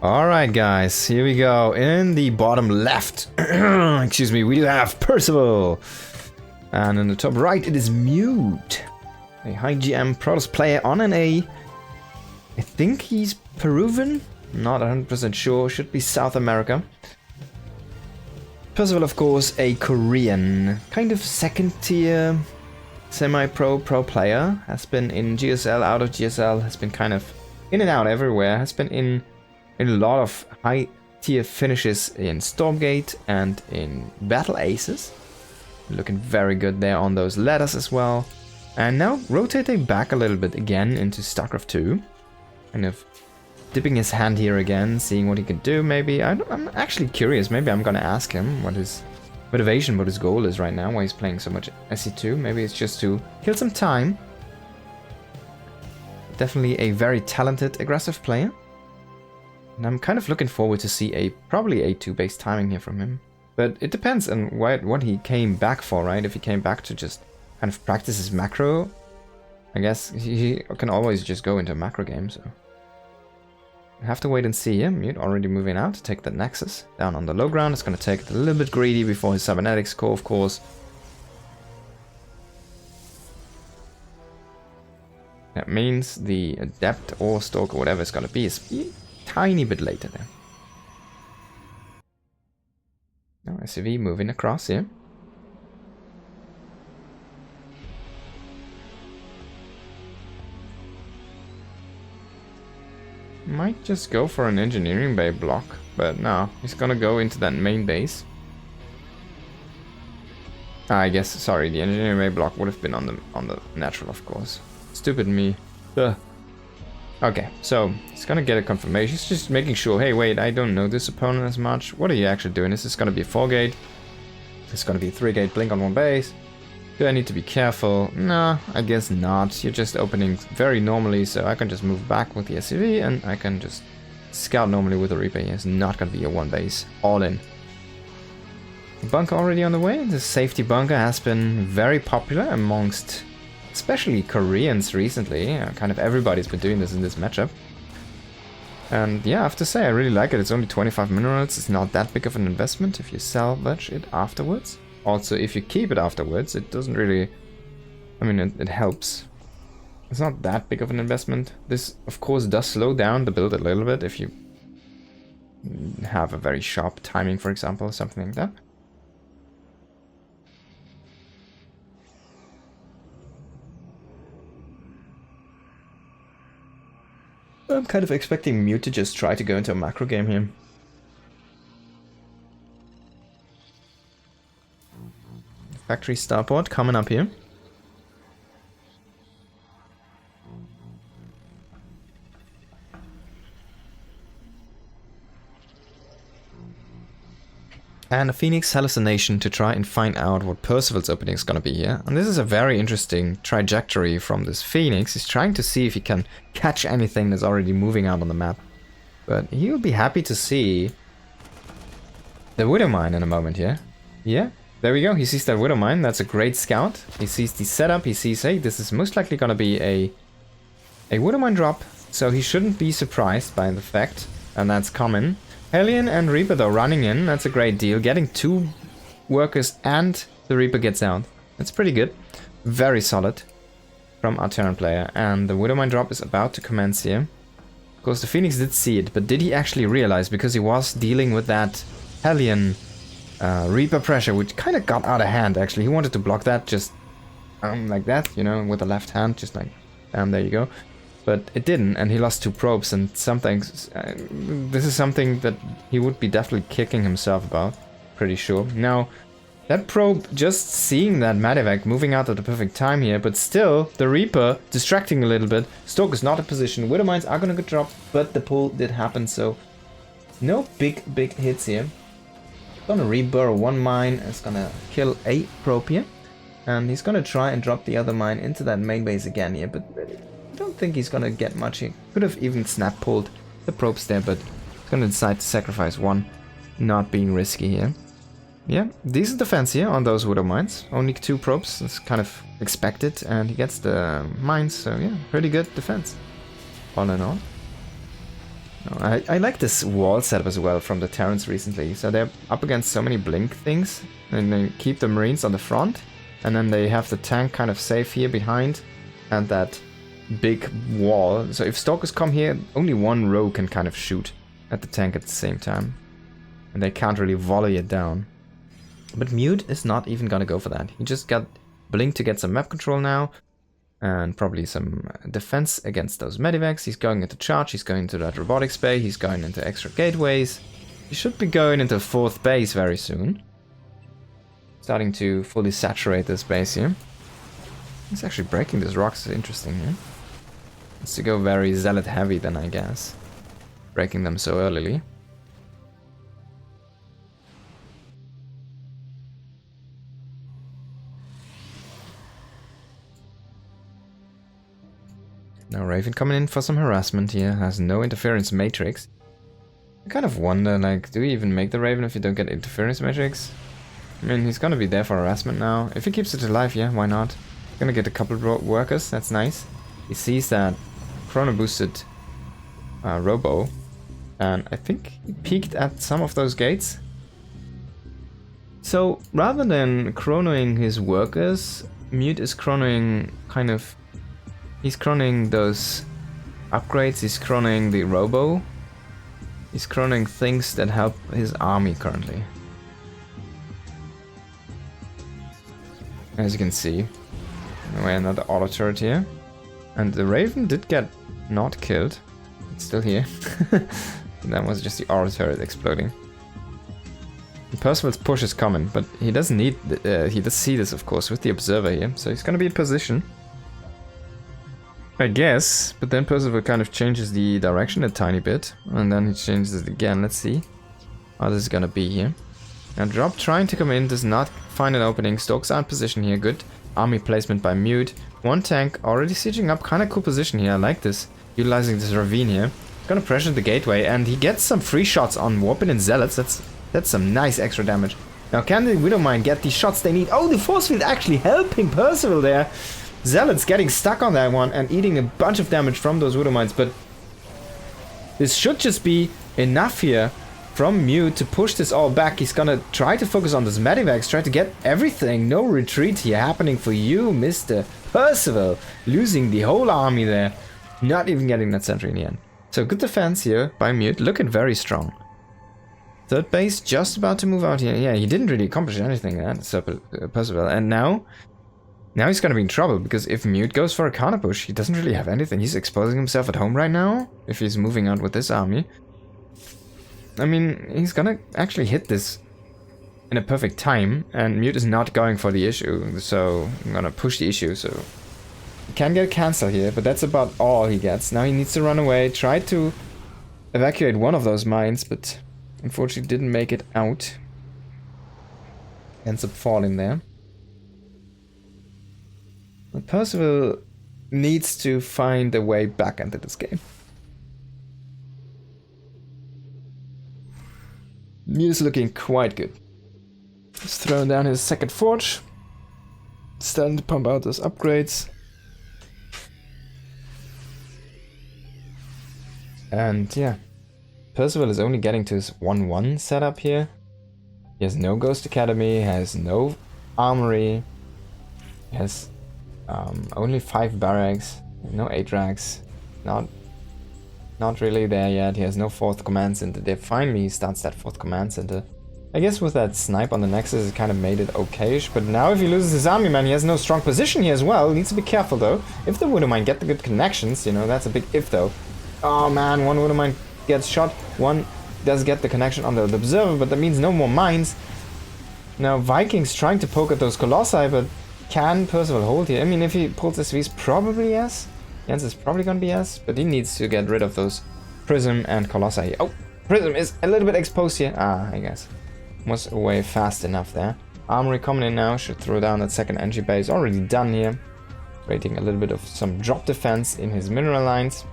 Alright guys, here we go. In the bottom left, excuse me, we do have Percival. And in the top right it is Mute. A high GM Protoss player on an A. I think he's Peruvian, not 100% sure, should be South America. Percival, of course, a Korean, kind of second tier, semi-pro player. Has been in GSL, out of GSL, has been kind of in and out everywhere. Has been in a lot of high tier finishes in Stormgate and in Battle Aces. Looking very good there on those ladders as well. And now rotating back a little bit again into StarCraft 2. Kind of dipping his hand here again, seeing what he can do maybe. I'm actually curious, maybe I'm gonna ask him what his motivation, what his goal is right now, why he's playing so much SC2. Maybe it's just to kill some time. Definitely a very talented, aggressive player. And I'm kind of looking forward to see probably a 2-base timing here from him. But it depends on what he came back for, right? If he came back to just kind of practice his macro, I guess he can always just go into a macro game, so. I have to wait and see him. Mute already moving out to take the Nexus. Down on the low ground, it's going to take it a little bit greedy before his cybernetics core, of course. That means the Adept or Stalk or whatever it's going to be is a tiny bit later there. Now SCV moving across here. Might just go for an engineering bay block, but no, he's gonna go into that main base. I guess, sorry, the engineering bay block would have been on the natural, of course. Stupid me. Ugh. Okay, so he's gonna get a confirmation. He's just making sure, hey, wait, I don't know this opponent as much. What are you actually doing? Is this gonna be a 4-gate? Is this gonna be a 3-gate blink on one base? Do I need to be careful? Nah, I guess not. You're just opening very normally, so I can just move back with the SCV and I can just scout normally with the Reaper. It's not gonna be a 1-base. All in. The bunker already on the way. The safety bunker has been very popular amongst especially Koreans recently. Kind of everybody's been doing this in this matchup. And yeah, I have to say, I really like it. It's only 25 minerals. It's not that big of an investment if you salvage it afterwards. Also, if you keep it afterwards, it doesn't really... I mean, it helps. It's not that big of an investment. This, of course, does slow down the build a little bit if you have a very sharp timing, for example, something like that. I'm kind of expecting Mute to just try to go into a macro game here. Factory starport coming up here. And a Phoenix hallucination to try and find out what Percival's opening is gonna be here. And this is a very interesting trajectory from this Phoenix. He's trying to see if he can catch anything that's already moving out on the map. But he'll be happy to see the Widow Mine in a moment here. Yeah. There we go, he sees that Widow Mine, that's a great scout. He sees the setup, he sees, hey, this is most likely gonna be a Widow Mine drop, so he shouldn't be surprised by the fact, and that's common. Hellion and Reaper though running in, that's a great deal. Getting 2 workers and the Reaper gets out. That's pretty good. Very solid from our Terran player. And the Widow Mine drop is about to commence here. Of course, the Phoenix did see it, but did he actually realize? Because he was dealing with that Hellion Reaper pressure, which kind of got out of hand actually. He wanted to block that just like that, you know, with the left hand, just like, there you go. But it didn't, and he lost 2 probes, and something, this is something that he would be definitely kicking himself about, pretty sure. Now, that probe, just seeing that Medivac moving out at the perfect time here, but still, the Reaper distracting a little bit. Stalk is not in position, Widow Mines are gonna get dropped, but the pull did happen, so no big hits here. Gonna reburrow 1 mine, it's gonna kill a probe here. And he's gonna try and drop the other mine into that main base again here, but I don't think he's gonna get much. He could have even snap pulled the probes there, but he's gonna decide to sacrifice 1, not being risky here. Yeah, decent defense here on those Widow Mines. Only 2 probes, that's kind of expected, and he gets the mines, so yeah, pretty good defense. All in all. I like this wall setup as well from the Terrans recently. So they're up against so many blink things, and they keep the Marines on the front, and then they have the tank kind of safe here behind, and that big wall. So if Stalkers come here, only one row can kind of shoot at the tank at the same time, and they can't really volley it down. But Mute is not even gonna go for that. He just got Blink to get some map control now, and probably some defense against those medivacs. He's going into charge, he's going into that robotics bay, he's going into extra gateways. He should be going into 4th base very soon. Starting to fully saturate this base here. He's actually breaking these rocks, is interesting here. It's to go very zealot heavy then, I guess. Breaking them so early. Now Raven coming in for some harassment here, has no interference matrix. I kind of wonder, like, do we even make the Raven if you don't get interference matrix? I mean, he's gonna be there for harassment now. If he keeps it alive, yeah, why not? Gonna get a couple workers, that's nice. He sees that chrono boosted Robo, and I think he peeked at some of those gates. So rather than chronoing his workers, Mute is chronoing kind of... He's chronoing those upgrades, he's chronoing the Robo. He's chronoing things that help his army currently. As you can see. Anyway, another auto turret here. And the Raven did get not killed. It's still here. That was just the auto turret exploding. And Percival's push is coming, but he doesn't need... he does see this, of course, with the observer here. So he's gonna be in position, I guess, but then Percival kind of changes the direction a tiny bit, and then he changes it again. Let's see how this is gonna be here. Now Drop trying to come in, does not find an opening. Stokes are in position here, good army placement by Mute. One tank already sieging up, kind of cool position here, I like this. Utilizing this ravine here. Gonna pressure the gateway, and he gets some free shots on Warpin and Zealots. That's some nice extra damage. Now can the Widowmine get the shots they need? Oh, the force field actually helping Percival there. Zealots getting stuck on that one and eating a bunch of damage from those Widowmines, but this should just be enough here from Mute to push this all back. He's gonna try to focus on this Medivacs, try to get everything. No retreat here happening for you, Mr. Percival. Losing the whole army there. Not even getting that sentry in the end. So good defense here by Mute, looking very strong. 3rd base just about to move out here. Yeah, he didn't really accomplish anything there, so Percival. And now he's gonna be in trouble, because if Mute goes for a counter push, he doesn't really have anything. He's exposing himself at home right now, if he's moving out with this army. I mean, he's gonna actually hit this in a perfect time, and Mute is not going for the issue, so I'm gonna push the issue, so... He can get a cancel here, but that's about all he gets. Now he needs to run away, try to evacuate one of those mines, but unfortunately didn't make it out. Ends up falling there. But Percival needs to find a way back into this game. Mute's looking quite good. He's throwing down his 2nd forge. Starting to pump out those upgrades. And yeah, Percival is only getting to his 1-1 setup here. He has no Ghost Academy, has no armory, he has only 5 barracks, no 8 racks, not really there yet. He has no 4th command center. There finally he starts that 4th command center. I guess with that snipe on the Nexus it kind of made it okayish, but now if he loses his army man, he has no strong position here as well. Needs to be careful though. If the Widowmine get the good connections, you know, that's a big if though. Oh man, one Widowmine gets shot, one does get the connection on the observer, but that means no more mines. Now Vikings trying to poke at those Colossi, but can Percival hold here? I mean, if he pulls SVs, probably yes. The answer is probably gonna be yes, but he needs to get rid of those Prism and Colossi. Oh, Prism is a little bit exposed here. Ah, I guess. Was away fast enough there. Armory coming in now, should throw down that 2nd entry base. Already done here. Waiting a little bit of some drop defense in his mineral lines.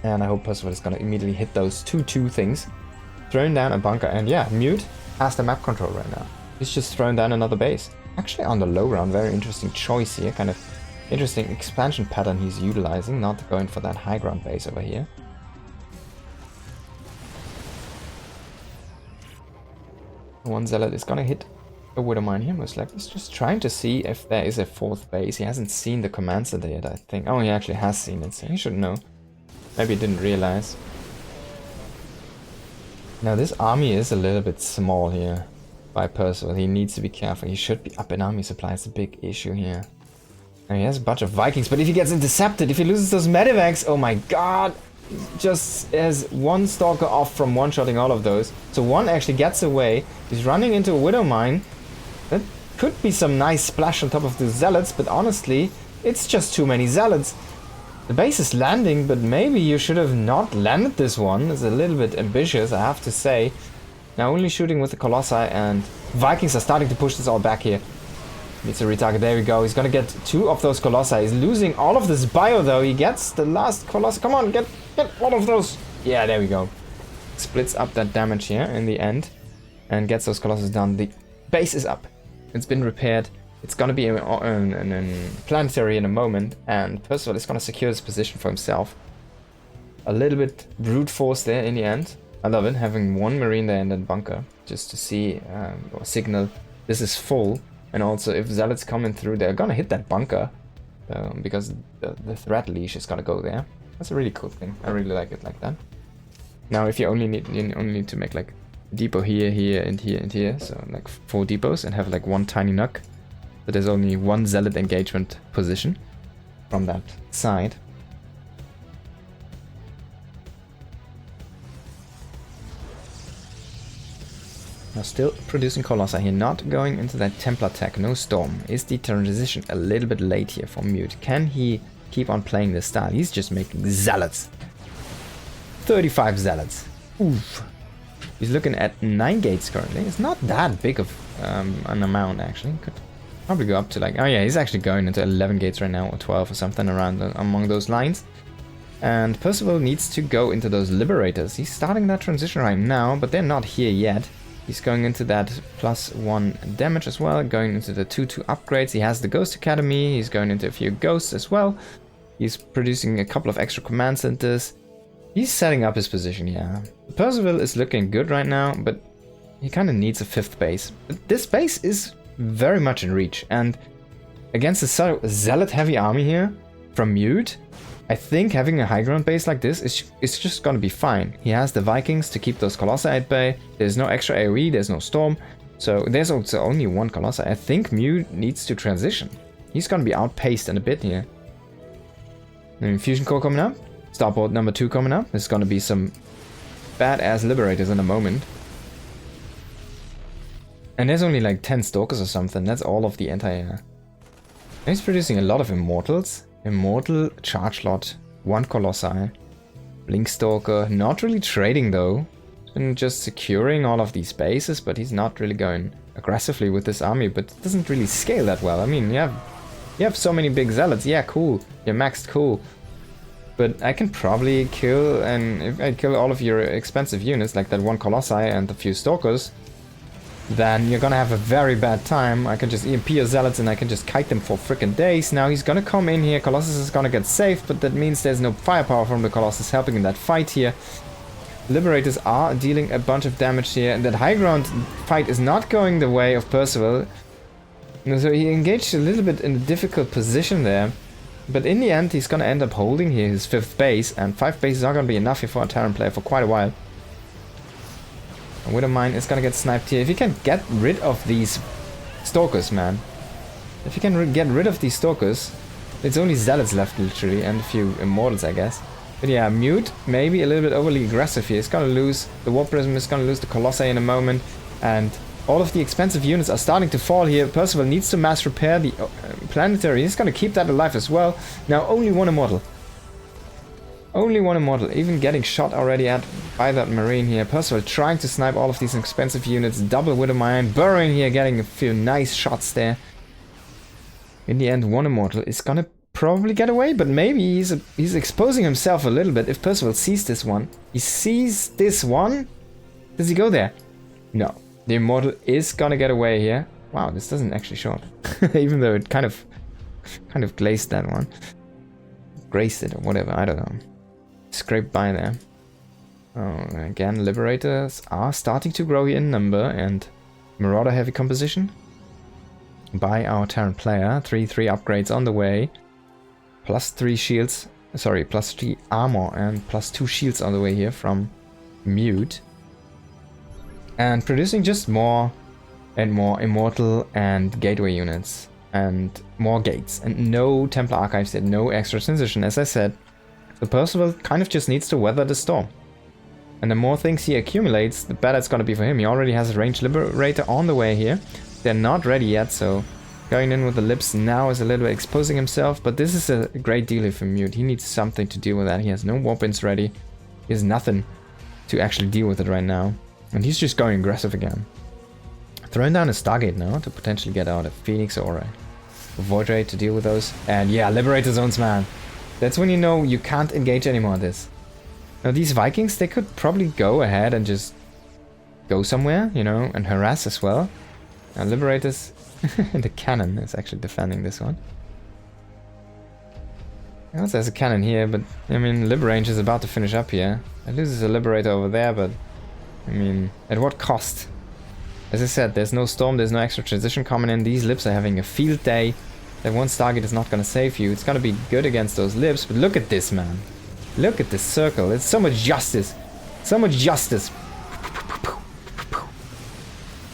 And I hope Percival is gonna immediately hit those 2-2 things. Throwing down a bunker, and yeah, Mute has the map control right now. He's just throwing down another base. Actually on the low ground, very interesting choice here. Kind of interesting expansion pattern he's utilizing, not going for that high ground base over here. One zealot is gonna hit a widow mine here, most likely. He's just trying to see if there is a fourth base. He hasn't seen the command center yet, I think. Oh, he actually has seen it, so he should know. Maybe he didn't realize. Now this army is a little bit small here by Percival. He needs to be careful. He should be up in army supply. It's a big issue here. Now he has a bunch of Vikings, but if he gets intercepted, if he loses those medevacs, oh my god! He just has one stalker off from one-shotting all of those. So one actually gets away. He's running into a widow mine. That could be some nice splash on top of the zealots, but honestly, it's just too many zealots. The base is landing, but maybe you should have not landed this one. It's a little bit ambitious, I have to say. Now only shooting with the Colossi, and Vikings are starting to push this all back here. Needs to retarget. There we go. He's gonna get 2 of those Colossi. He's losing all of this bio though. He gets the last Colossi. Come on, get one of those. Yeah, there we go. Splits up that damage here in the end and gets those Colossus down. The base is up. It's been repaired. It's gonna be in planetary in a moment, and Percival is gonna secure this position for himself. A little bit brute force there in the end. I love it, having one marine there in that bunker, just to see or signal this is full. And also, if zealots coming through, they're gonna hit that bunker because the threat leash is gonna go there. That's a really cool thing. I really like it like that. Now, if you only need to make like a depot here, here, and here, and here, so like 4 depots, and have like one tiny nuke, but there's only one zealot engagement position from that side. Now still producing Colossi here, not going into that Templar tech, no Storm. Is the transition a little bit late here for Mute? Can he keep on playing this style? He's just making Zealots. 35 Zealots. Oof. He's looking at 9 gates currently. It's not that big of an amount actually. Could probably go up to like, oh yeah, he's actually going into 11 gates right now, or 12 or something around among those lines. And Percival needs to go into those Liberators. He's starting that transition right now, but they're not here yet. He's going into that +1 damage as well, going into the 2/2 upgrades. He has the Ghost Academy, he's going into a few Ghosts as well. He's producing a couple of extra command centers. He's setting up his position, yeah. Percival is looking good right now, but he kind of needs a 5th base. But this base is very much in reach, and against a zealot-heavy army here from Mute, I think having a high ground base like this is just gonna be fine. He has the Vikings to keep those Colossi at bay. There's no extra AoE, there's no Storm. So there's also only one Colossi. I think Mew needs to transition. He's gonna be outpaced in a bit here. And Fusion Core coming up. Starport number 2 coming up. There's gonna be some badass Liberators in a moment. And there's only like 10 Stalkers or something. That's all of the entire... He's producing a lot of Immortals. Immortal, Charge Lot, 1 Colossi, Blink Stalker, not really trading though. He's been just securing all of these bases, but he's not really going aggressively with this army, but it doesn't really scale that well. I mean, you have so many big zealots, yeah, cool, you're maxed, cool. But I can probably kill, and if I kill all of your expensive units, like that 1 Colossi and a few Stalkers, then you're gonna have a very bad time. I can just EMP your zealots and I can just kite them for freaking days. Now he's gonna come in here, Colossus is gonna get safe, but that means there's no firepower from the Colossus helping in that fight here. Liberators are dealing a bunch of damage here, and that high ground fight is not going the way of Percival. So he engaged a little bit in a difficult position there, but in the end he's gonna end up holding here his 5th base, and 5 bases are gonna be enough here for a Terran player for quite a while. Widow Mine is gonna get sniped here. If you can get rid of these Stalkers, man. If you can get rid of these Stalkers, it's only Zealots left, literally, and a few Immortals, I guess. But yeah, Mute, maybe a little bit overly aggressive here. He's gonna lose the War Prism, is gonna lose the Colossi in a moment, and all of the expensive units are starting to fall here. Percival needs to mass repair the Planetary. He's gonna keep that alive as well. Now, only 1 Immortal. Only 1 Immortal, even getting shot already at by that Marine here. Percival trying to snipe all of these expensive units. Double Widow Mine, burrowing here, getting a few nice shots there. In the end, 1 Immortal is gonna probably get away, but maybe he's exposing himself a little bit. If Percival sees this one, he sees this one. Does he go there? No. The Immortal is gonna get away here. Wow, this doesn't actually show up. Even though it kind of glazed that one. Graced it or whatever, I don't know. Scraped by there. Oh, again, Liberators are starting to grow in number, and Marauder heavy composition by our Terran player. 3/3 upgrades on the way. +3 shields. Sorry, +3 armor and +2 shields on the way here from Mute. And producing just more and more immortal and gateway units. And more gates. And no Templar archives yet, no extra transition. As I said, the Percival kind of just needs to weather the storm. And the more things he accumulates, the better it's gonna be for him. He already has a ranged Liberator on the way here. They're not ready yet, so going in with the Lips now is a little bit exposing himself. But this is a great deal for Mute. He needs something to deal with that. He has no Warpins ready. He has nothing to actually deal with it right now. And he's just going aggressive again. Throwing down a Stargate now to potentially get out a Phoenix or a Void Ray to deal with those. And yeah, Liberator Zones, man. That's when you know you can't engage anymore this. Now these Vikings, they could probably go ahead and just go somewhere, you know, and harass as well. Now Liberators, the cannon is actually defending this one. He also has a cannon here, but I mean, Liberange is about to finish up here. It loses a Liberator over there, but I mean, at what cost? As I said, there's no storm, there's no extra transition coming in. These Lips are having a field day. That one Stargate is not going to save you. It's going to be good against those Lips, but look at this, man. Look at this circle. It's so much justice. So much justice.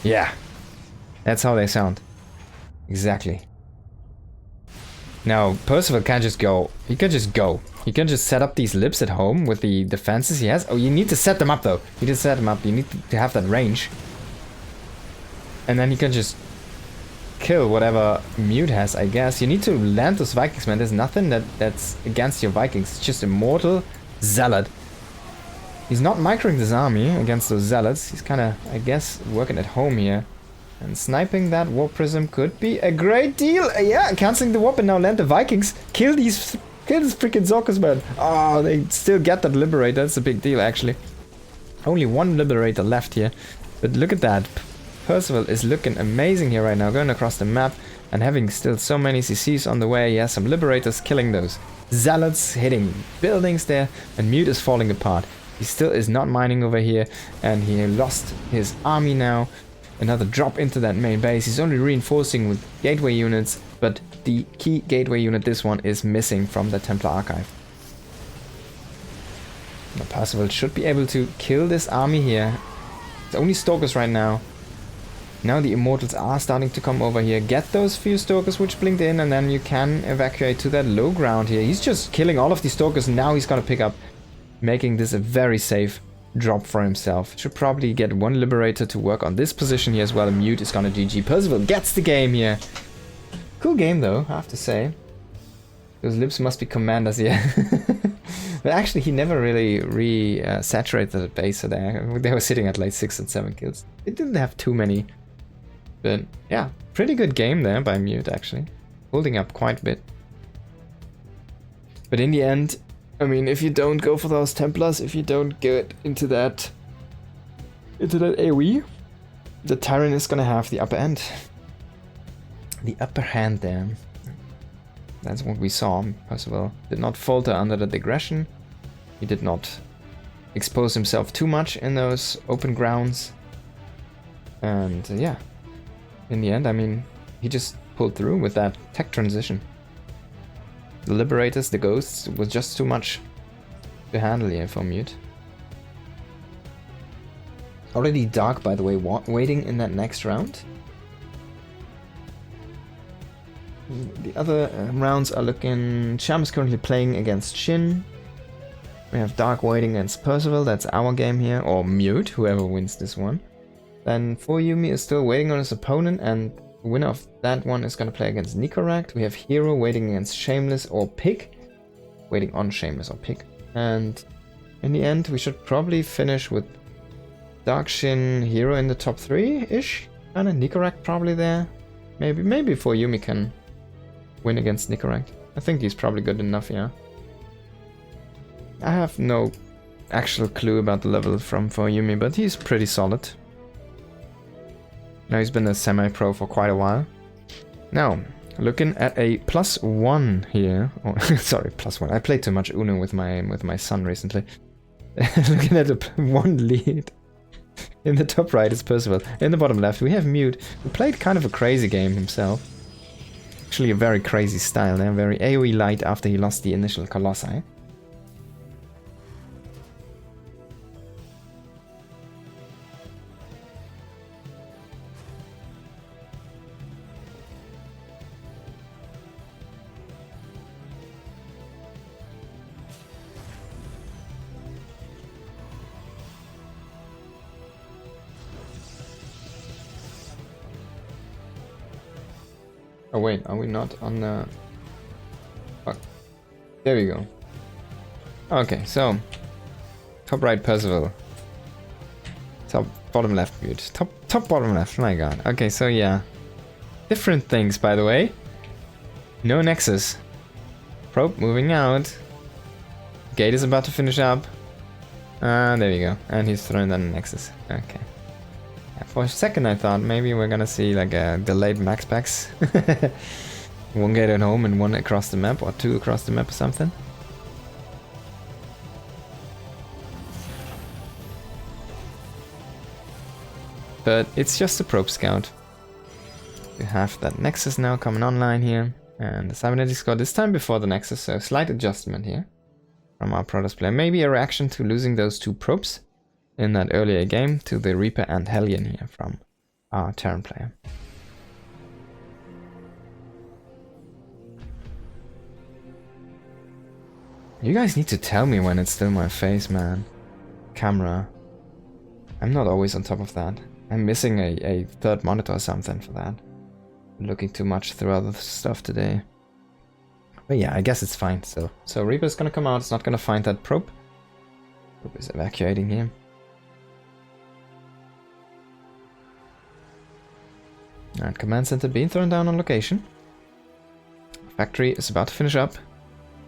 Yeah. That's how they sound. Exactly. Now, Percival can't just go. He can just go. He can just set up these Lips at home with the defenses he has. Oh, you need to set them up, though. You need to set them up. You need to have that range. And then he can just kill whatever Mute has, I guess. You need to land those Vikings, man. There's nothing that's against your Vikings. It's just Immortal Zealot. He's not microing this army against those Zealots. He's kind of, I guess, working at home here. And sniping that Warp Prism could be a great deal. Yeah, canceling the Warp and now land the Vikings. Kill this freaking Zorkus, man. Oh, they still get that Liberator. That's a big deal, actually. Only one Liberator left here. But look at that. Percival is looking amazing here right now, going across the map and having still so many CCs on the way. He has some Liberators killing those Zealots, hitting buildings there, and Mute is falling apart. He still is not mining over here, and he lost his army now. Another drop into that main base. He's only reinforcing with gateway units, but the key gateway unit, this one, is missing from the Templar archive. Now Percival should be able to kill this army here. It's only Stalkers right now. Now the Immortals are starting to come over here. Get those few Stalkers which blinked in, and then you can evacuate to that low ground here. He's just killing all of these Stalkers, and now he's gonna pick up, making this a very safe drop for himself. Should probably get one Liberator to work on this position here as well. And Mute is gonna GG. Percival gets the game here. Cool game though, I have to say. Those Lips must be commanders here. But actually he never really saturated the base, so they were sitting at like 6 and 7 kills. It didn't have too many. But yeah, pretty good game there by Mute actually. Holding up quite a bit. But in the end, I mean, if you don't go for those Templars, if you don't get into that AoE, the Terran is gonna have the upper end. The upper hand there. That's what we saw. Percival did not falter under the digression. He did not expose himself too much in those open grounds. And yeah, in the end, I mean, he just pulled through with that tech transition. The Liberators, the Ghosts, was just too much to handle here for Mute. Already Dark, by the way, waiting in that next round. The other rounds are looking... Sham is currently playing against Shin. We have Dark waiting against Percival, that's our game here. Or Mute, whoever wins this one. Then Yumi is still waiting on his opponent, and the winner of that one is going to play against Nicorakt. We have Hero waiting against Shameless or Pig. Waiting on Shameless or Pig. And in the end, we should probably finish with Dark Shin, Hero in the top 3-ish. And a Nicorakt probably there. Maybe Yumi can win against Nicorakt. I think he's probably good enough, yeah. I have no actual clue about the level from Yumi, but he's pretty solid. Now he's been a semi-pro for quite a while. Now, looking at a +1 here. Oh, sorry, +1. I played too much Uno with my son recently. Looking at a 1 lead. In the top right is Percival. In the bottom left we have Mute, who played kind of a crazy game himself. Actually a very crazy style there, very AoE light after he lost the initial Colossi. Oh wait, are we not on the... Fuck. There we go. Okay, so... Top right Percival. Top bottom left Mute. Top bottom left, my god. Okay, so yeah. Different things, by the way. No Nexus. Probe moving out. Gate is about to finish up. There we go. And he's throwing down the Nexus. Okay. For a second I thought maybe we're gonna see like a delayed max packs. One gate at home and one across the map, or two across the map or something. But it's just a probe scout. We have that Nexus now coming online here. And the cybernetic score this time before the Nexus, so slight adjustment here from our Protoss player. Maybe a reaction to losing those two probes in that earlier game to the Reaper and Hellion here from our Terran player. You guys need to tell me when it's still my face, man. Camera. I'm not always on top of that. I'm missing a third monitor or something for that. Looking too much through other stuff today. But yeah, I guess it's fine. So Reaper's gonna come out, it's not gonna find that probe. Probe is evacuating here. And command center being thrown down on location. Factory is about to finish up.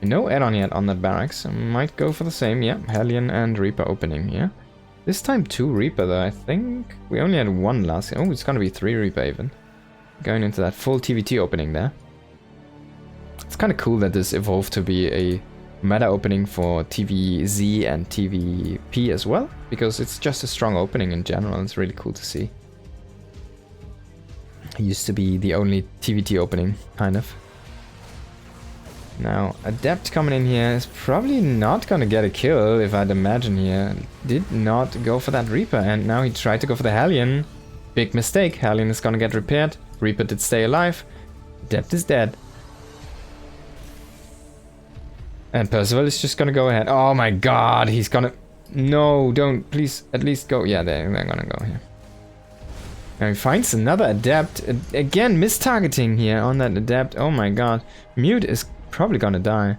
No add-on yet on that barracks. Might go for the same, yeah. Hellion and Reaper opening here. This time 2 Reaper though, I think. We only had 1 last year. Oh, it's gonna be 3 Reaper even. Going into that full TVT opening there. It's kind of cool that this evolved to be a meta opening for TVZ and TVP as well. Because it's just a strong opening in general. It's really cool to see. It used to be the only TVT opening, kind of. Now, Adept coming in here is probably not gonna get a kill, if I'd imagine here. Did not go for that Reaper, and now he tried to go for the Hellion. Big mistake, Hellion is gonna get repaired. Reaper did stay alive. Adept is dead. And Percival is just gonna go ahead. Oh my god, he's gonna... No, don't, please, at least go. Yeah, they're gonna go here. Now he finds another Adept. Again, mistargeting here on that Adept. Oh my god. Mute is probably gonna die.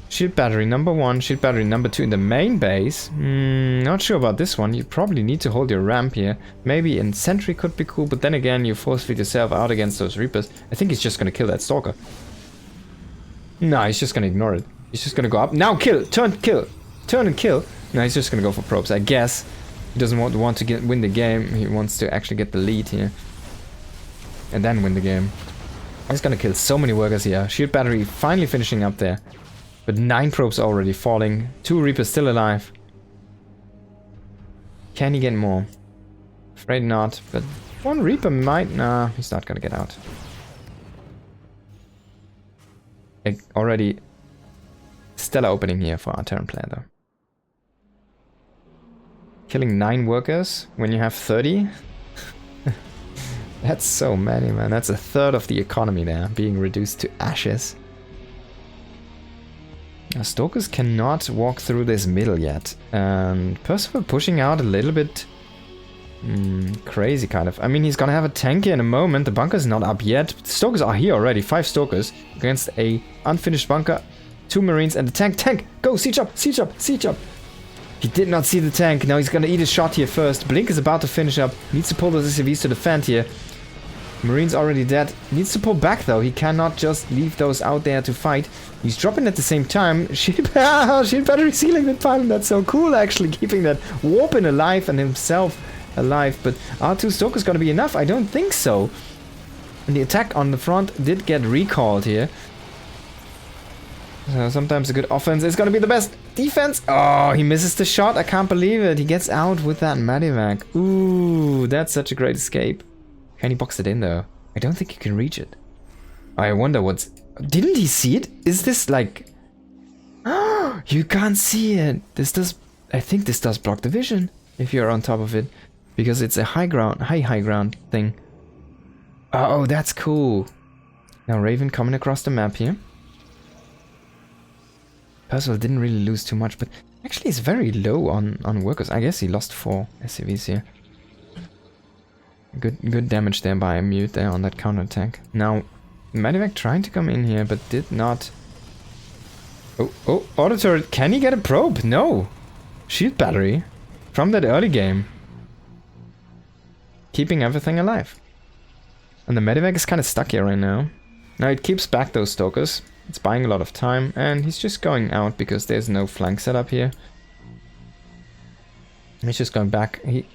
Shield battery number 1, shield battery number 2 in the main base. Not sure about this one. You probably need to hold your ramp here. Maybe in sentry could be cool, but then again you force feed yourself out against those Reapers. I think he's just gonna kill that Stalker. No, he's just gonna ignore it. He's just gonna go up. Now kill! Turn, kill! Turn and kill! No, he's just gonna go for probes, I guess. He doesn't want to win the game. He wants to actually get the lead here. And then win the game. He's gonna kill so many workers here. Shield battery finally finishing up there. But 9 probes already falling. 2 Reapers still alive. Can he get more? Afraid not. But 1 Reaper might... Nah, he's not gonna get out. Already stellar opening here for our Terran player though. Killing 9 workers when you have 30? That's so many, man. That's a third of the economy there, being reduced to ashes. Now, Stalkers cannot walk through this middle yet. And Percival pushing out a little bit crazy, kind of. I mean, he's gonna have a tank here in a moment. The bunker's not up yet. Stalkers are here already. 5 Stalkers against a unfinished bunker. 2 Marines and the tank. Tank! Go! Siege up! Siege up! Siege up! He did not see the tank. Now he's gonna eat a shot here first. Blink is about to finish up. Needs to pull those SCVs to defend here. Marine's already dead. Needs to pull back though. He cannot just leave those out there to fight. He's dropping at the same time. Shield battery sealing the pylon. That's so cool actually. Keeping that Warpin alive and himself alive. But R2 Stoker's gonna be enough? I don't think so. And the attack on the front did get recalled here. So sometimes a good offense is gonna be the best defense. Oh, he misses the shot. I can't believe it. He gets out with that Medivac. Ooh, that's such a great escape. Can he box it in though? I don't think he can reach it. I wonder what's... Didn't he see it? Is this like... You can't see it. This does... I think this does block the vision if you're on top of it. Because it's a high ground thing. Oh, that's cool. Now Raven coming across the map here. Percival didn't really lose too much, but actually he's very low on workers. I guess he lost 4 SCVs here. Good damage there by Mute there on that counterattack. Now, Medivac trying to come in here, but did not... Oh, auto turret. Can he get a probe? No. Shield battery from that early game. Keeping everything alive. And the Medivac is kind of stuck here right now. Now it keeps back those stalkers. It's buying a lot of time, and he's just going out because there's no flank setup here. He's just going back. He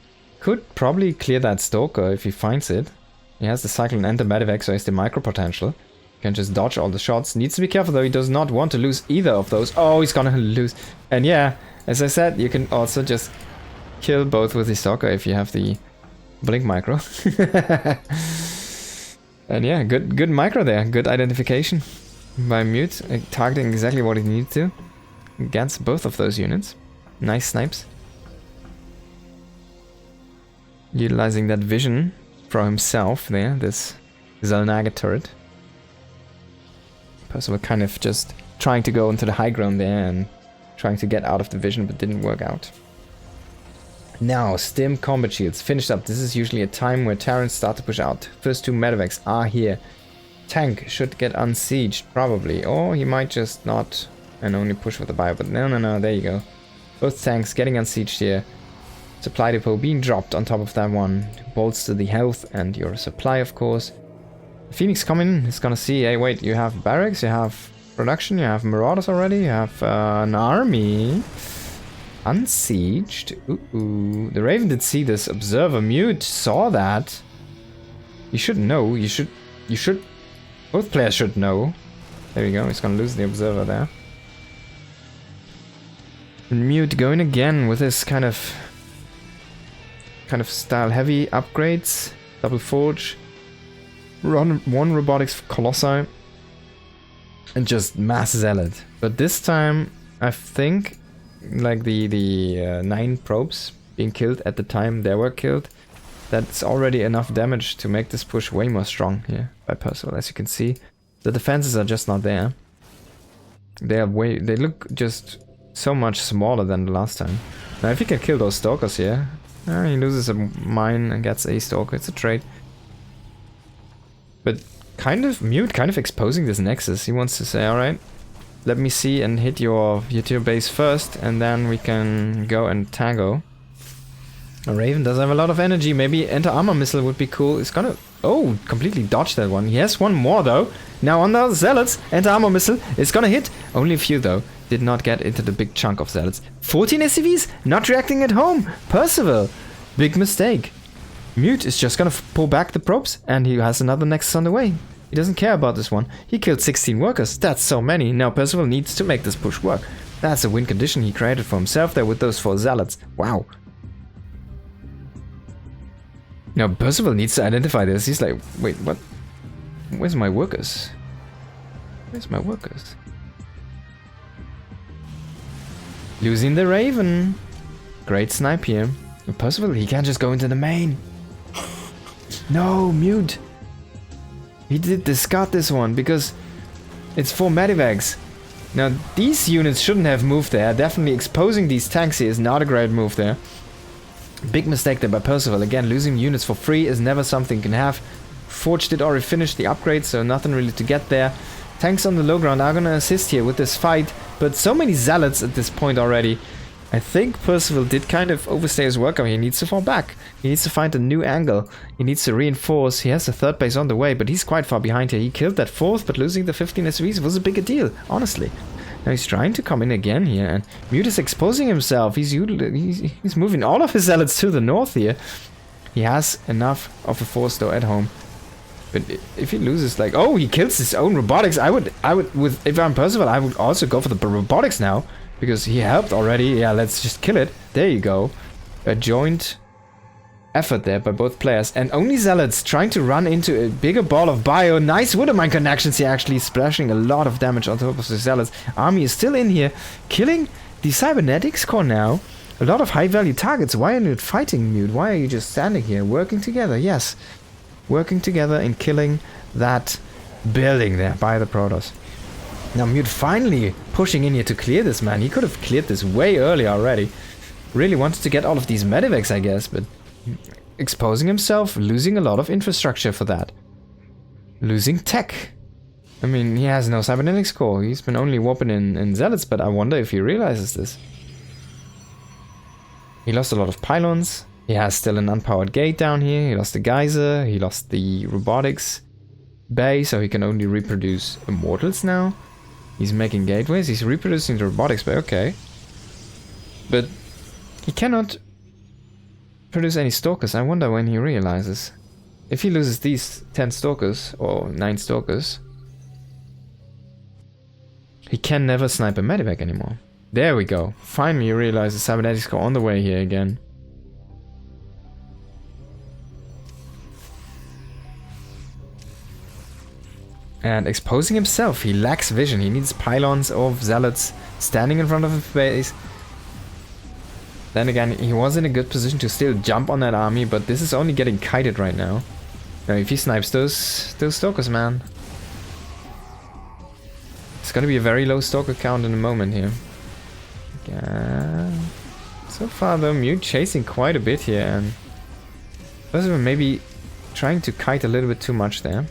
could probably clear that stalker if he finds it. He has the Cyclone and the Medivac, so he has the micro potential. Can just dodge all the shots. Needs to be careful though, he does not want to lose either of those. Oh, he's gonna lose. And yeah, as I said, you can also just kill both with the stalker if you have the blink micro. And yeah, good micro there. Good identification by Mute, targeting exactly what he needed to against both of those units. Nice snipes. Utilizing that vision for himself there, this Zalnaga turret. Percival kind of just trying to go into the high ground there and trying to get out of the vision, but didn't work out. Now, Stim combat shields finished up. This is usually a time where Terrans start to push out. First 2 Medivacs are here. Tank should get unsieged, probably. Or he might just not and only push with the bio. But no, there you go. Both tanks getting unsieged here. Supply depot being dropped on top of that one to bolster the health and your supply, of course. Phoenix coming is gonna see, hey, wait, you have barracks, you have production, you have marauders already, you have an army. Unsieged. Ooh. The Raven did see this. Observer Mute saw that. You should know. You should... Both players should know. There we go. He's gonna lose the Observer there. And Mute going again with his kind of style heavy upgrades. Double Forge. Run 1 Robotics for Colossi. And just Mass Zealot. But this time, I think... like the 9 probes being killed at the time they were killed, that's already enough damage to make this push way more strong here by Percival. As you can see, the defenses are just not there. They look just so much smaller than the last time. Now if he can kill those stalkers here, he loses a mine and gets a stalker. It's a trade. But Mute kind of exposing this nexus. He wants to say, alright, let me see and hit your base first, and then we can go and tango. A Raven does have a lot of energy. Maybe anti-armor missile would be cool. It's gonna... Oh, completely dodged that one. He has one more though. Now on the Zealots, anti-armor missile is gonna hit. Only a few though. Did not get into the big chunk of Zealots. 14 SCVs? Not reacting at home. Percival. Big mistake. Mute is just gonna pull back the probes, and he has another Nexus on the way. He doesn't care about this one. He killed 16 workers. That's so many. Now Percival needs to make this push work. That's a win condition he created for himself there with those 4 Zealots. Wow. Now Percival needs to identify this. He's like, wait, what? Where's my workers? Where's my workers? Losing the Raven. Great snipe here. Percival, he can't just go into the main. No, Mute. He did discard this one because it's 4 Medivacs. Now these units shouldn't have moved there. Definitely exposing these tanks here is not a great move there. Big mistake there by Percival. Again, losing units for free is never something you can have. Forge did already finish the upgrade, so nothing really to get there. Tanks on the low ground are gonna assist here with this fight, but so many Zealots at this point already. I think Percival did kind of overstay his work. I mean, he needs to fall back. He needs to find a new angle. He needs to reinforce. He has a 3rd base on the way, but he's quite far behind here. He killed that 4th, but losing the 15 SVs was a bigger deal, honestly. Now he's trying to come in again here, and Mute is exposing himself. He's moving all of his Zealots to the north here. He has enough of a force though at home. But if he loses, like, oh, he kills his own robotics. I would, with if I'm Percival, I would also go for the robotics now because he helped already. Yeah, let's just kill it. There you go. A joint effort there by both players, and only Zealots trying to run into a bigger ball of bio. Nice Woodermine connections here, actually splashing a lot of damage on top of the Zealots. Army is still in here, killing the Cybernetics core now. A lot of high value targets. Why are you not fighting, Mute? Why are you just standing here, working together? Yes. Working together and killing that building there by the Protoss. Now Mute finally pushing in here to clear this, man. He could have cleared this way earlier already. Really wanted to get all of these medivacs, I guess, but exposing himself, losing a lot of infrastructure for that. Losing tech. I mean, he has no cybernetics core. He's been only warping in Zealots, but I wonder if he realizes this. He lost a lot of pylons. He has still an unpowered gate down here. He lost the geyser. He lost the robotics bay, so he can only reproduce immortals now. He's making gateways. He's reproducing the robotics bay, okay. But he cannot produce any stalkers. I wonder when he realizes. If he loses these 10 stalkers, or 9 stalkers, he can never snipe a medivac anymore. There we go. Finally he realizes cybernetics core on the way here again. And exposing himself, he lacks vision. He needs pylons of Zealots standing in front of his base. Then again, he was in a good position to still jump on that army, but this is only getting kited right now. Now, if he snipes those stalkers, man, it's gonna be a very low stalker count in a moment here. Yeah. So far though, Mute chasing quite a bit here, and Percival maybe trying to kite a little bit too much there.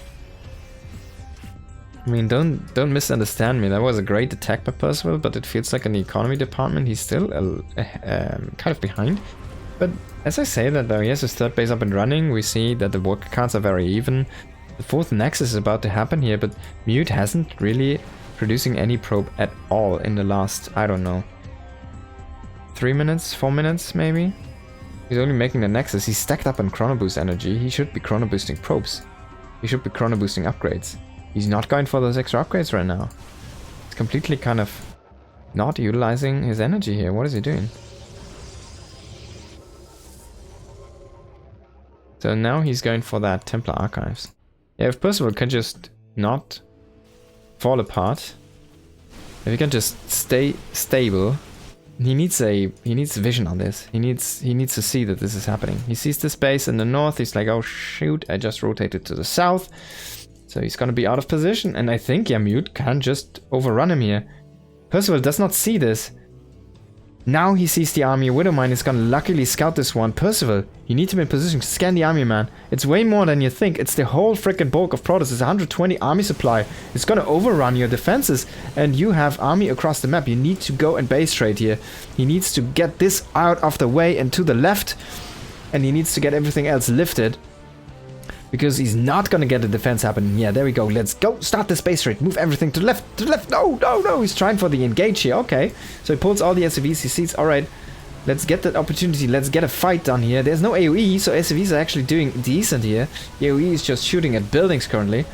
I mean, don't misunderstand me. That was a great attack by Percival, but it feels like in the economy department he's still kind of behind. But as I say that though, he has his third base up and running. We see that the worker counts are very even. The fourth nexus is about to happen here, but Mute hasn't really producing any probe at all in the last, I don't know, 3 minutes, 4 minutes maybe? He's only making the nexus. He's stacked up on chrono boost energy. He should be chrono boosting probes. He should be chrono boosting upgrades. He's not going for those extra upgrades right now. He's completely kind of not utilizing his energy here. What is he doing? So now he's going for that Templar Archives. Yeah, if Percival can just not fall apart, if he can just stay stable, he needs vision on this. He needs to see that this is happening. He sees this base in the north. He's like, oh shoot, I just rotated to the south. So he's gonna be out of position, and I think, yeah, Mute can just overrun him here. Percival does not see this. Now he sees the army. Widowmine is gonna luckily scout this one. Percival, you need to be in position to scan the army, man. It's way more than you think. It's the whole freaking bulk of Protoss. It's 120 army supply. It's gonna overrun your defenses, and you have army across the map. You need to go and base trade here. He needs to get this out of the way and to the left, and he needs to get everything else lifted. Because he's not gonna get the defense happening. Yeah, there we go. Let's go. Start the space trade. Move everything to the left. To the left. No, no, no. He's trying for the engage here. Okay. So he pulls all the SCVs. He sees, alright, let's get that opportunity. Let's get a fight done here. There's no AoE, so SCVs are actually doing decent here. The AoE is just shooting at buildings currently.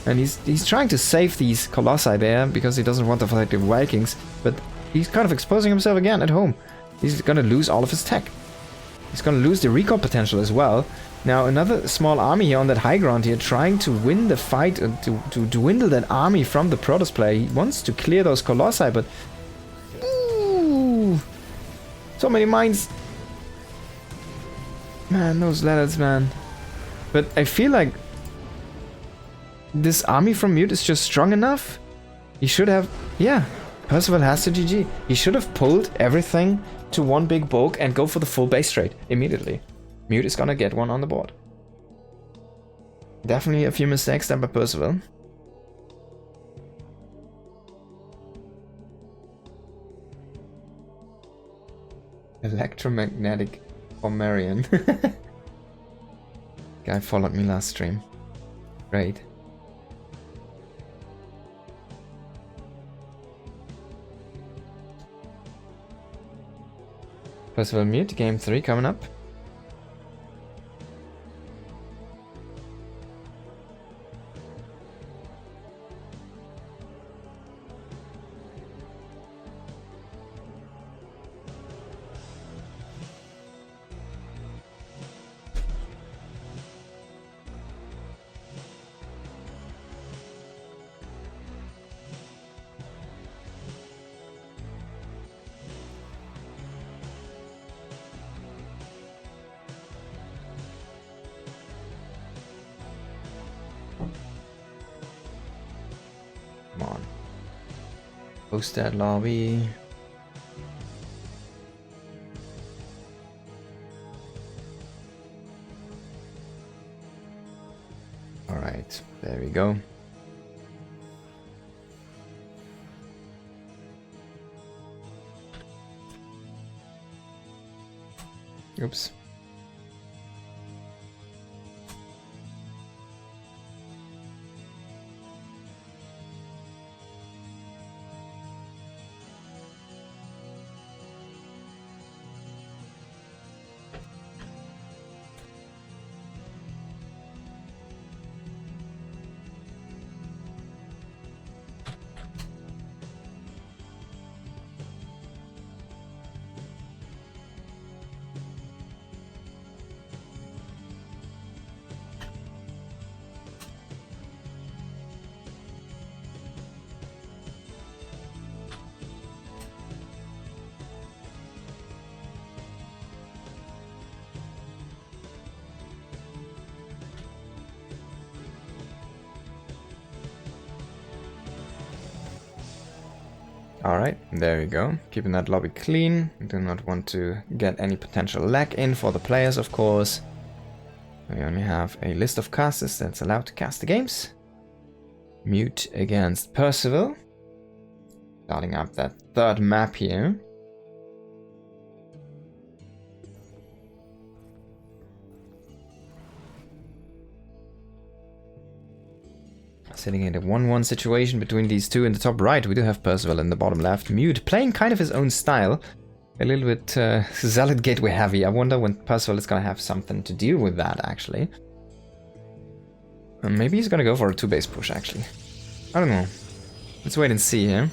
And he's trying to save these Colossi there because he doesn't want to fight the Vikings. But he's kind of exposing himself again at home. He's gonna lose all of his tech. He's gonna lose the recall potential as well. Now another small army here on that high ground here, trying to win the fight, to dwindle that army from the Protoss player. He wants to clear those Colossi, but... Ooh, so many mines. Man, those ladders, man. But I feel like this army from Mute is just strong enough. He should have... Yeah, Percival has to GG. He should have pulled everything to one big bulk and go for the full base trade immediately. Mute is gonna get one on the board. Definitely a few mistakes done by Percival. Electromagnetic Pomerian. Guy followed me last stream. Great. Percival Mute, game 3 coming up. Post that lobby. Alright, there we go. Oops. Alright, there we go. Keeping that lobby clean. Do not want to get any potential lag in for the players, of course. We only have a list of casters that's allowed to cast the games. Mute against Percival. Starting up that third map here. Sitting in a 1-1 situation between these two. In the top right, we do have Percival in the bottom left. Mute, playing kind of his own style. A little bit Zealot Gateway heavy. I wonder when Percival is going to have something to deal with that, actually. Maybe he's going to go for a 2-base push, actually. I don't know. Let's wait and see here.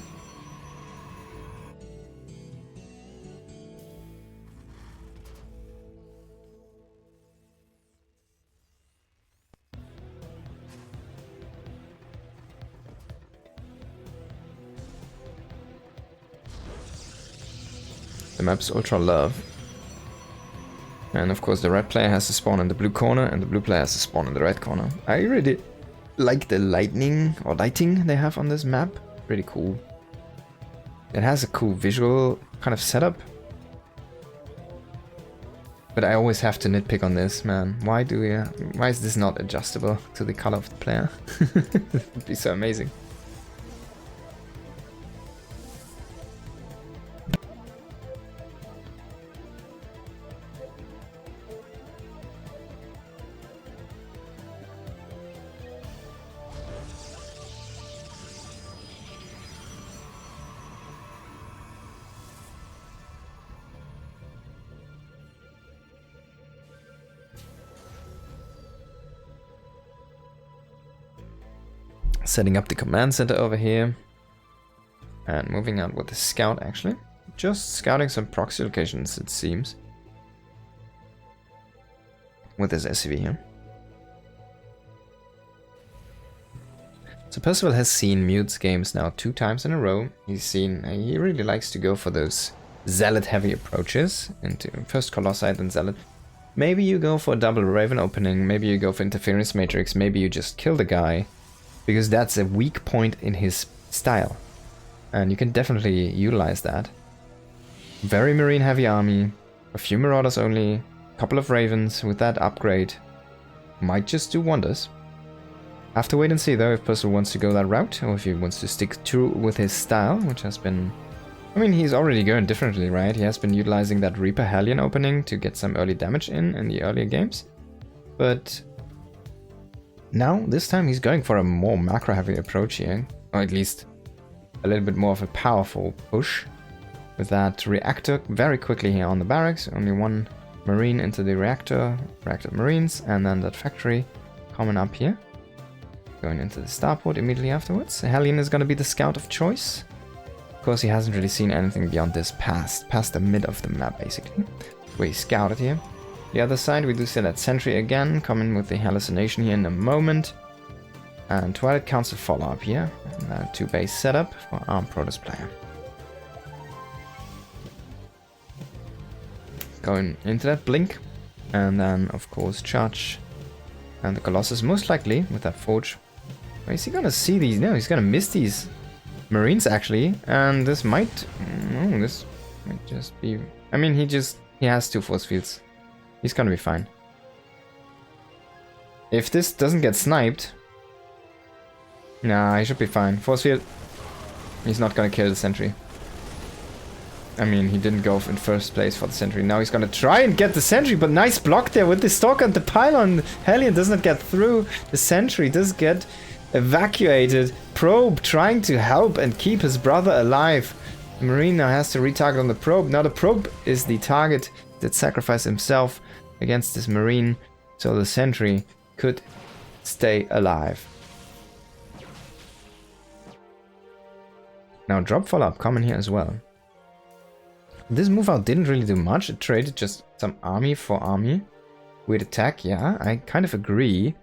The map's ultra love. And of course the red player has to spawn in the blue corner and the blue player has to spawn in the red corner. I really like the lighting they have on this map. Pretty cool. It has a cool visual kind of setup. But I always have to nitpick on this, man. Why is this not adjustable to the color of the player? It would be so amazing. Setting up the command center over here. And moving out with the scout, actually. Just scouting some proxy locations, it seems. With his SCV here. So Percival has seen Mute's games now 2 times in a row. He really likes to go for those Zealot heavy approaches. Into first Colossi, then Zealot. Maybe you go for a double Raven opening, maybe you go for Interference Matrix, maybe you just kill the guy. Because that's a weak point in his style. And you can definitely utilize that. Very Marine heavy army, a few Marauders only, a couple of Ravens with that upgrade. Might just do wonders. Have to wait and see though if Percival wants to go that route, or if he wants to stick true with his style, which has been... I mean, he's already going differently, right? He has been utilizing that Reaper Hellion opening to get some early damage in the earlier games. But... now, this time he's going for a more macro-heavy approach here, or at least a little bit more of a powerful push. With that reactor very quickly here on the barracks, only 1 Marine into the reactor Marines, and then that factory coming up here. Going into the starport immediately afterwards. Hellion is going to be the scout of choice. Of course, he hasn't really seen anything beyond this past the mid of the map, basically. Where he scouted here. The other side, we do see that sentry again, coming with the hallucination here in a moment. And Twilight Council follow-up here. And 2-base setup for Armed Protoss player. Going into that blink. And then, of course, charge. And the Colossus, most likely, with that forge. Where is he gonna see these? No, he's gonna miss these Marines actually, and this might just be. I mean, he has 2 force fields. He's gonna be fine. If this doesn't get sniped, nah, he should be fine. Force field. He's not gonna kill the sentry. I mean, he didn't go in first place for the sentry. Now he's gonna try and get the sentry, but nice block there with the stalker and the pylon. Hellion does not get through. The sentry does get evacuated. Probe trying to help and keep his brother alive. The Marine now has to retarget on the probe. Now the probe is the target that sacrificed himself against this Marine, so the sentry could stay alive. Now drop follow-up common here as well. This move out didn't really do much. It traded just some army for army. Weird attack, yeah, I kind of agree.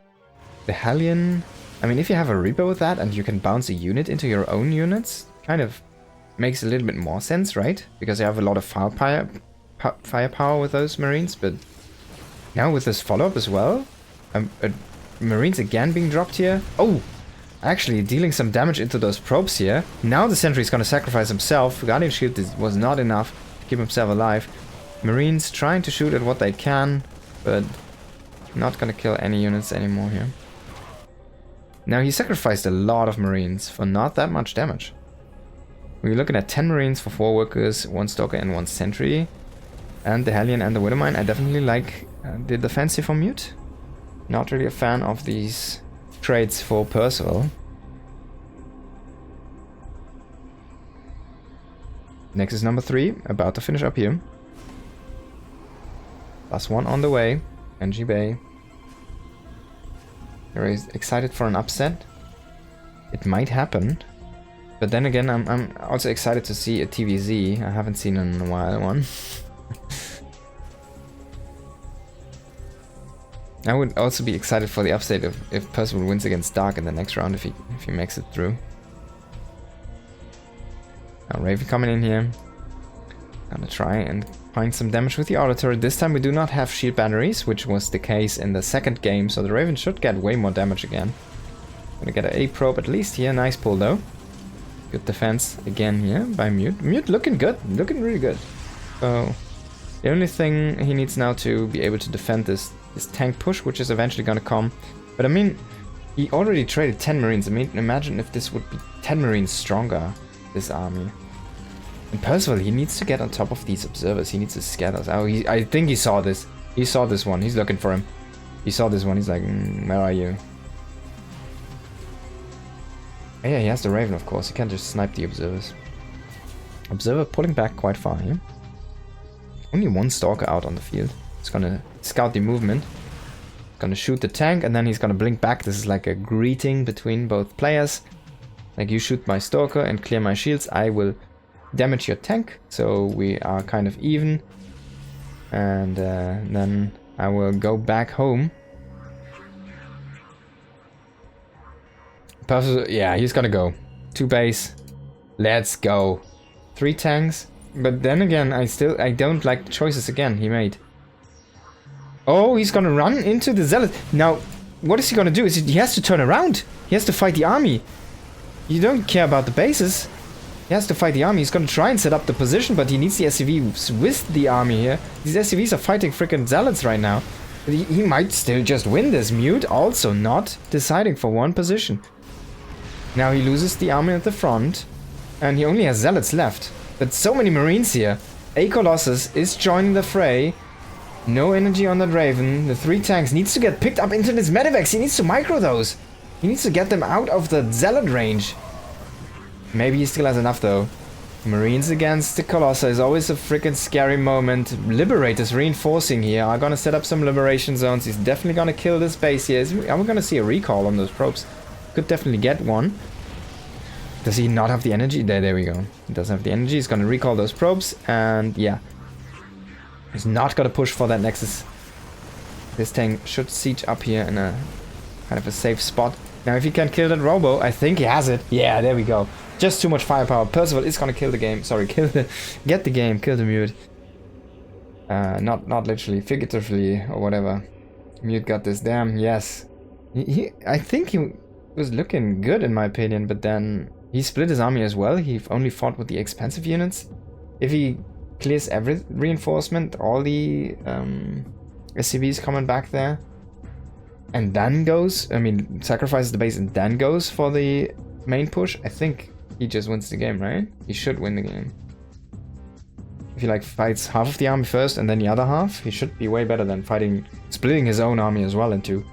The Hellion, I mean, if you have a Reaper with that and you can bounce a unit into your own units, kind of makes a little bit more sense, right? Because you have a lot of firepower with those Marines, but now with this follow-up as well, Marines again being dropped here. Oh, actually dealing some damage into those probes here. Now the sentry is going to sacrifice himself. Guardian Shield was not enough to keep himself alive. Marines trying to shoot at what they can, but not going to kill any units anymore here. Now he sacrificed a lot of Marines for not that much damage. We're looking at 10 Marines for 4 workers, 1 Stalker and 1 Sentry. And the Hellion and the Widowmine. I definitely like the defense here for Mute. Not really a fan of these trades for Percival. Next is number 3, about to finish up here. +1 on the way, NG Bay. Very excited for an upset. It might happen. But then again, I'm also excited to see a TVZ. I haven't seen in a while one. I would also be excited for the upset if Percival wins against Dark in the next round if he makes it through. Now Raven coming in here. Gonna try and find some damage with the auto turret. This time we do not have shield batteries, which was the case in the second game, so the Raven should get way more damage again. Gonna get an A probe at least here. Nice pull though. Good defense again here by Mute. Mute looking good, looking really good. So the only thing he needs now to be able to defend this tank push, which is eventually gonna come. But I mean, he already traded 10 Marines. I mean, imagine if this would be 10 Marines stronger, this army. And Percival, he needs to get on top of these observers. He needs to scatter. Oh, I think he saw this. He saw this one. He's looking for him. He saw this one. He's like, where are you? Oh, yeah, he has the Raven, of course. He can't just snipe the observers. Observer pulling back quite far here. Only 1 Stalker out on the field. He's gonna scout the movement. Gonna shoot the tank, and then he's gonna blink back. This is like a greeting between both players. Like, you shoot my Stalker and clear my shields, I will damage your tank. So we are kind of even. And then I will go back home. Percival, yeah, he's gonna go. 2 base. Let's go. 3 tanks. But then again, I don't like the choices again he made. Oh, he's gonna run into the Zealot. Now, what is he gonna do? He has to turn around. He has to fight the army. You don't care about the bases. He has to fight the army. He's gonna try and set up the position, but he needs the SCVs with the army here. These SCVs are fighting freaking Zealots right now. He might still just win this. Mute also not deciding for one position. Now he loses the army at the front, and he only has Zealots left. But so many Marines here. A Colossus is joining the fray. No energy on that Raven. The 3 tanks needs to get picked up into this Medivacs. He needs to micro those. He needs to get them out of the Zealot range. Maybe he still has enough though. Marines against the Colossus is always a freaking scary moment. Liberators reinforcing here. Are gonna set up some liberation zones. He's definitely gonna kill this base here. Are we gonna see a recall on those probes? Could definitely get one. Does he not have the energy? There we go. He doesn't have the energy. He's gonna recall those probes, and yeah. He's not gonna push for that Nexus. This tank should siege up here in a kind of a safe spot. Now if he can kill that Robo, I think he has it. Yeah, there we go. Just too much firepower. Percival is gonna kill the game. Sorry, get the game, kill the Mute. Not literally, figuratively or whatever. Mute got this. Damn, yes. I think he was looking good in my opinion, but then He split his army as well. He only fought with the expensive units. If he clears every reinforcement, all the SCVs coming back there, and then goes, I mean, sacrifices the base and then goes for the main push, I think he just wins the game, right? He should win the game. If he like fights half of the army first and then the other half, he should be way better than splitting his own army as well into